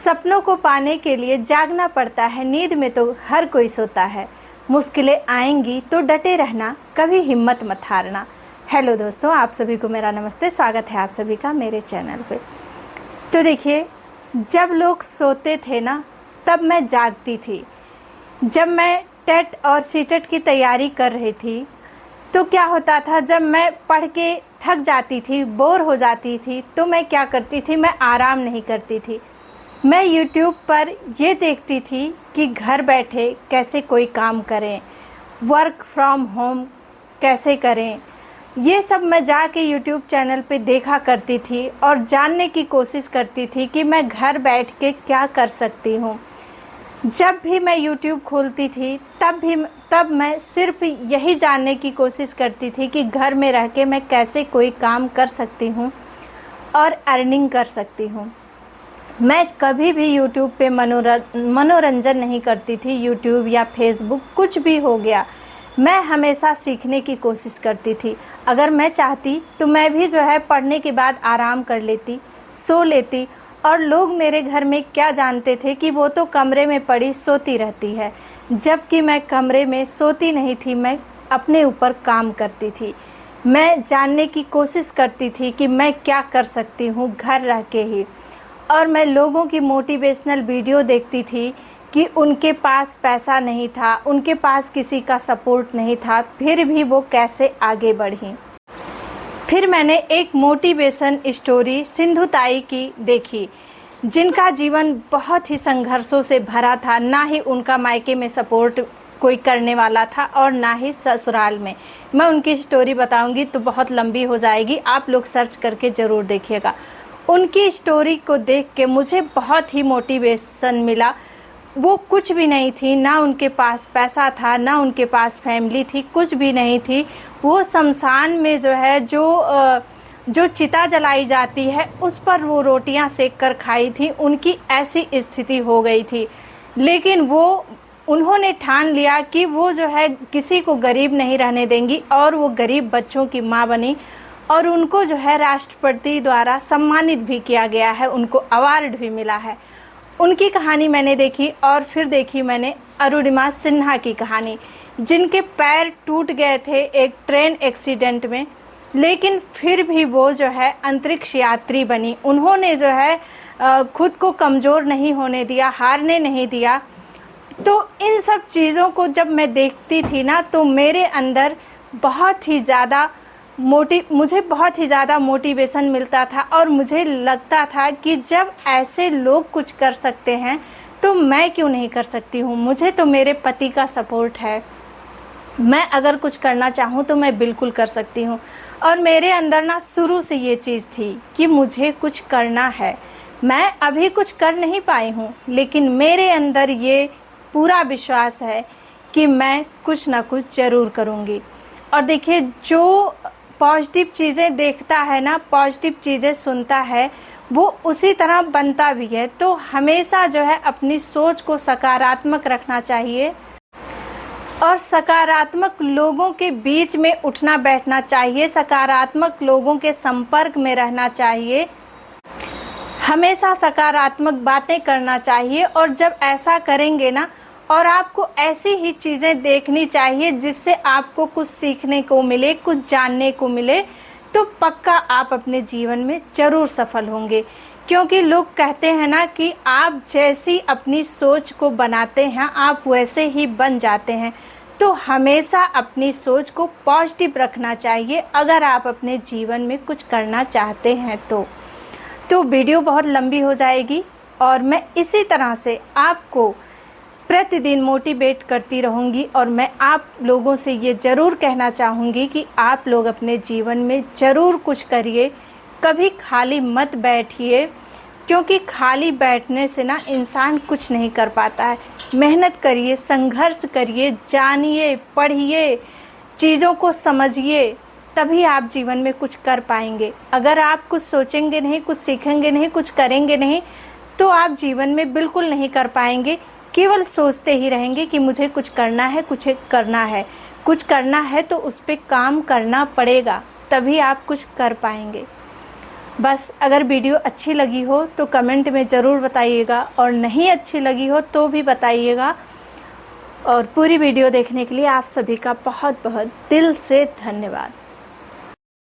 सपनों को पाने के लिए जागना पड़ता है, नींद में तो हर कोई सोता है। मुश्किलें आएंगी तो डटे रहना, कभी हिम्मत मत हारना। हेलो दोस्तों, आप सभी को मेरा नमस्ते। स्वागत है आप सभी का मेरे चैनल पे। तो देखिए, जब लोग सोते थे ना, तब मैं जागती थी। जब मैं टेट और सीटेट की तैयारी कर रही थी तो क्या होता था, जब मैं पढ़ के थक जाती थी, बोर हो जाती थी, तो मैं क्या करती थी, मैं आराम नहीं करती थी। मैं YouTube पर ये देखती थी कि घर बैठे कैसे कोई काम करें, वर्क फ्रॉम होम कैसे करें। ये सब मैं जाके YouTube चैनल पे देखा करती थी और जानने की कोशिश करती थी कि मैं घर बैठ के क्या कर सकती हूँ। जब भी मैं YouTube खोलती थी तब मैं सिर्फ यही जानने की कोशिश करती थी कि घर में रह के मैं कैसे कोई काम कर सकती हूँ और अर्निंग कर सकती हूँ। मैं कभी भी YouTube पे मनोरंजन नहीं करती थी। YouTube या Facebook कुछ भी हो गया, मैं हमेशा सीखने की कोशिश करती थी। अगर मैं चाहती तो मैं भी पढ़ने के बाद आराम कर लेती, सो लेती। और लोग मेरे घर में क्या जानते थे कि वो तो कमरे में पड़ी सोती रहती है, जबकि मैं कमरे में सोती नहीं थी, मैं अपने ऊपर काम करती थी। मैं जानने की कोशिश करती थी कि मैं क्या कर सकती हूँ घर रह के ही। और मैं लोगों की मोटिवेशनल वीडियो देखती थी कि उनके पास पैसा नहीं था, उनके पास किसी का सपोर्ट नहीं था, फिर भी वो कैसे आगे बढ़ी। फिर मैंने एक मोटिवेशन स्टोरी सिंधु ताई की देखी, जिनका जीवन बहुत ही संघर्षों से भरा था। ना ही उनका मायके में सपोर्ट कोई करने वाला था और ना ही ससुराल में। मैं उनकी स्टोरी बताऊंगी तो बहुत लंबी हो जाएगी, आप लोग सर्च करके ज़रूर देखिएगा। उनकी स्टोरी को देख के मुझे बहुत ही मोटिवेशन मिला। वो कुछ भी नहीं थी, ना उनके पास पैसा था, ना उनके पास फैमिली थी, कुछ भी नहीं थी। वो शमशान में जो चिता जलाई जाती है उस पर वो रोटियां सेक कर खाई थी। उनकी ऐसी स्थिति हो गई थी, लेकिन उन्होंने ठान लिया कि वो किसी को गरीब नहीं रहने देंगी और वो गरीब बच्चों की माँ बनी। और उनको राष्ट्रपति द्वारा सम्मानित भी किया गया है, उनको अवार्ड भी मिला है। उनकी कहानी मैंने देखी और फिर देखी मैंने अरुणिमा सिन्हा की कहानी, जिनके पैर टूट गए थे एक ट्रेन एक्सीडेंट में, लेकिन फिर भी वो अंतरिक्ष यात्री बनी। उन्होंने खुद को कमज़ोर नहीं होने दिया, हारने नहीं दिया। तो इन सब चीज़ों को जब मैं देखती थी ना, तो मेरे अंदर मुझे बहुत ही ज़्यादा मोटिवेशन मिलता था। और मुझे लगता था कि जब ऐसे लोग कुछ कर सकते हैं तो मैं क्यों नहीं कर सकती हूँ। मुझे तो मेरे पति का सपोर्ट है, मैं अगर कुछ करना चाहूँ तो मैं बिल्कुल कर सकती हूँ। और मेरे अंदर ना शुरू से ये चीज़ थी कि मुझे कुछ करना है। मैं अभी कुछ कर नहीं पाई हूँ, लेकिन मेरे अंदर ये पूरा विश्वास है कि मैं कुछ ना कुछ ज़रूर करूँगी। और देखिए, जो पॉजिटिव चीज़ें देखता है ना, पॉजिटिव चीज़ें सुनता है, वो उसी तरह बनता भी है। तो हमेशा अपनी सोच को सकारात्मक रखना चाहिए और सकारात्मक लोगों के बीच में उठना बैठना चाहिए, सकारात्मक लोगों के संपर्क में रहना चाहिए, हमेशा सकारात्मक बातें करना चाहिए। और जब ऐसा करेंगे ना, और आपको ऐसी ही चीज़ें देखनी चाहिए जिससे आपको कुछ सीखने को मिले, कुछ जानने को मिले, तो पक्का आप अपने जीवन में ज़रूर सफल होंगे। क्योंकि लोग कहते हैं ना कि आप जैसी अपनी सोच को बनाते हैं, आप वैसे ही बन जाते हैं। तो हमेशा अपनी सोच को पॉजिटिव रखना चाहिए अगर आप अपने जीवन में कुछ करना चाहते हैं तो वीडियो बहुत लंबी हो जाएगी और मैं इसी तरह से आपको प्रतिदिन मोटिवेट करती रहूँगी। और मैं आप लोगों से ये ज़रूर कहना चाहूँगी कि आप लोग अपने जीवन में ज़रूर कुछ करिए, कभी खाली मत बैठिए। क्योंकि खाली बैठने से ना इंसान कुछ नहीं कर पाता है। मेहनत करिए, संघर्ष करिए, जानिए, पढ़िए, चीज़ों को समझिए, तभी आप जीवन में कुछ कर पाएंगे। अगर आप कुछ सोचेंगे नहीं, कुछ सीखेंगे नहीं, कुछ करेंगे नहीं, तो आप जीवन में बिल्कुल नहीं कर पाएंगे। केवल सोचते ही रहेंगे कि मुझे कुछ करना है, कुछ करना है, कुछ करना है, तो उस पर काम करना पड़ेगा, तभी आप कुछ कर पाएंगे। बस अगर वीडियो अच्छी लगी हो तो कमेंट में ज़रूर बताइएगा, और नहीं अच्छी लगी हो तो भी बताइएगा। और पूरी वीडियो देखने के लिए आप सभी का बहुत बहुत दिल से धन्यवाद।